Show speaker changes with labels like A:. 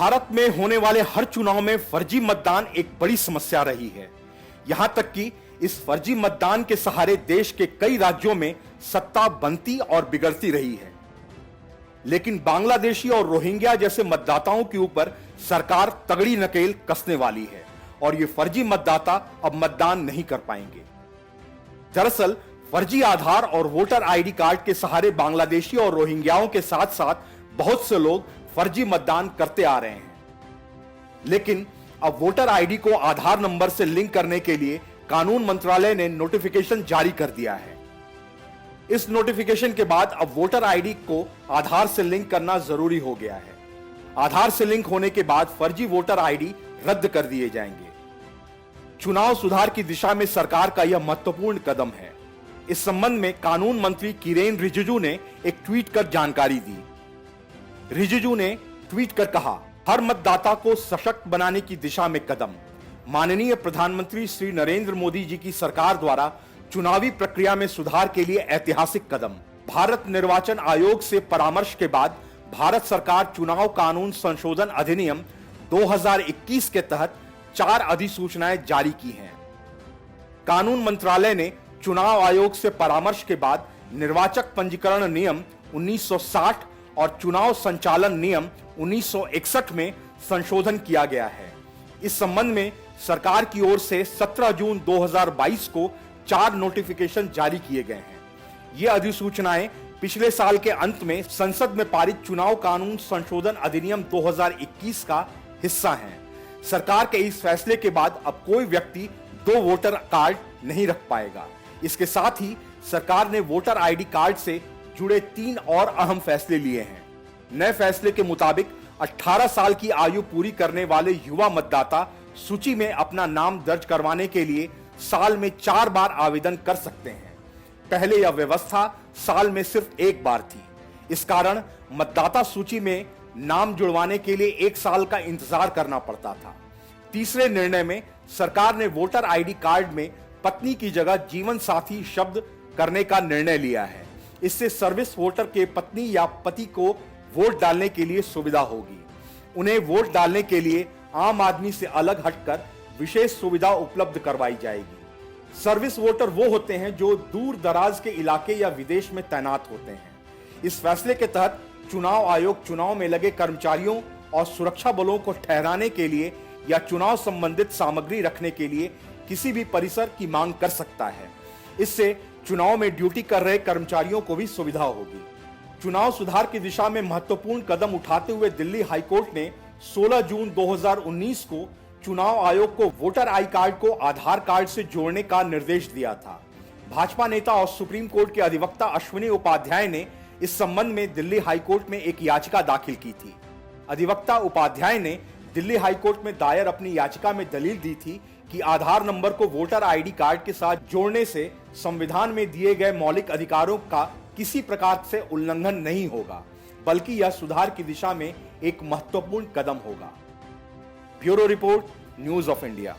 A: भारत में होने वाले हर चुनाव में फर्जी मतदान एक बड़ी समस्या रही है। यहां तक कि इस फर्जी मतदान के सहारे देश के कई राज्यों में सत्ता बनती और बिगड़ती रही है। लेकिन बांग्लादेशी और रोहिंग्या जैसे मतदाताओं के ऊपर सरकार तगड़ी नकेल कसने वाली है और ये फर्जी मतदाता अब मतदान नहीं कर पाएंगे। दरअसल फर्जी आधार और वोटर आईडी कार्ड के सहारे बांग्लादेशी और रोहिंग्याओं के साथ साथ बहुत से लोग फर्जी मतदान करते आ रहे हैं। लेकिन अब वोटर आईडी को आधार नंबर से लिंक करने के लिए कानून मंत्रालय ने नोटिफिकेशन जारी कर दिया है। इस नोटिफिकेशन के बाद अब वोटर आईडी को आधार से लिंक करना जरूरी हो गया है। आधार से लिंक होने के बाद फर्जी वोटर आईडी रद्द कर दिए जाएंगे। चुनाव सुधार की दिशा में सरकार का यह महत्वपूर्ण कदम है। इस संबंध में कानून मंत्री किरेन रिजिजू ने एक ट्वीट कर जानकारी दी। रिजिजू ने ट्वीट कर कहा, हर मतदाता को सशक्त बनाने की दिशा में कदम। माननीय प्रधानमंत्री श्री नरेंद्र मोदी जी की सरकार द्वारा चुनावी प्रक्रिया में सुधार के लिए ऐतिहासिक कदम। भारत निर्वाचन आयोग से परामर्श के बाद भारत सरकार चुनाव कानून संशोधन अधिनियम 2021 के तहत 4 अधिसूचनाएं जारी की हैं। कानून मंत्रालय ने चुनाव आयोग से परामर्श के बाद निर्वाचक पंजीकरण नियम 1960 और चुनाव संचालन नियम 1961 में संशोधन किया गया है। इस संबंध में सरकार की ओर से 17 जून 2022 को 4 नोटिफिकेशन जारी किए गए हैं। ये अधिसूचनाएं पिछले साल के अंत में संसद में पारित चुनाव कानून संशोधन अधिनियम 2021 का हिस्सा हैं। सरकार के इस फैसले के बाद अब कोई व्यक्ति 2 वोटर कार्ड नहीं रख पाएगा। इसके साथ ही सरकार ने वोटर आईडी कार्ड से जुड़े 3 और अहम फैसले लिए हैं। नए फैसले के मुताबिक 18 साल की आयु पूरी करने वाले युवा मतदाता सूची में अपना नाम दर्ज करवाने के लिए साल में 4 बार आवेदन कर सकते हैं। पहले यह व्यवस्था साल में सिर्फ 1 बार थी। इस कारण मतदाता सूची में नाम जुड़वाने के लिए 1 साल का इंतजार करना पड़ता था। तीसरे निर्णय में सरकार ने वोटर आईडी कार्ड में पत्नी की जगह जीवन साथी शब्द करने का निर्णय लिया है। इससे सर्विस वोटर के पत्नी या पति को वोट डालने के लिए सुविधा होगी। उन्हें वोट डालने के लिए आम आदमी से अलग हटकर विशेष सुविधा उपलब्ध करवाई जाएगी। सर्विस वोटर वो होते हैं जो दूर दराज के इलाके या विदेश में तैनात होते हैं। इस फैसले के तहत चुनाव आयोग चुनाव में लगे कर्मचारियों और सुरक्षा बलों को ठहराने के लिए या चुनाव संबंधित सामग्री रखने के लिए किसी भी परिसर की मांग कर सकता है। इससे चुनाव में ड्यूटी कर रहे कर्मचारियों को भी सुविधा होगी। चुनाव सुधार की दिशा में महत्वपूर्ण कदम उठाते हुए दिल्ली हाईकोर्ट ने 16 जून 2019 को चुनाव आयोग को वोटर आई कार्ड को आधार कार्ड से जोड़ने का निर्देश दिया था। भाजपा नेता और सुप्रीम कोर्ट के अधिवक्ता अश्विनी उपाध्याय ने इस संबंध में दिल्ली हाईकोर्ट में एक याचिका दाखिल की थी। अधिवक्ता उपाध्याय ने दिल्ली हाईकोर्ट में दायर अपनी याचिका में दलील दी थी कि आधार नंबर को वोटर आईडी कार्ड के साथ जोड़ने से संविधान में दिए गए मौलिक अधिकारों का किसी प्रकार से उल्लंघन नहीं होगा, बल्कि यह सुधार की दिशा में एक महत्वपूर्ण कदम होगा। Bureau report, news of India.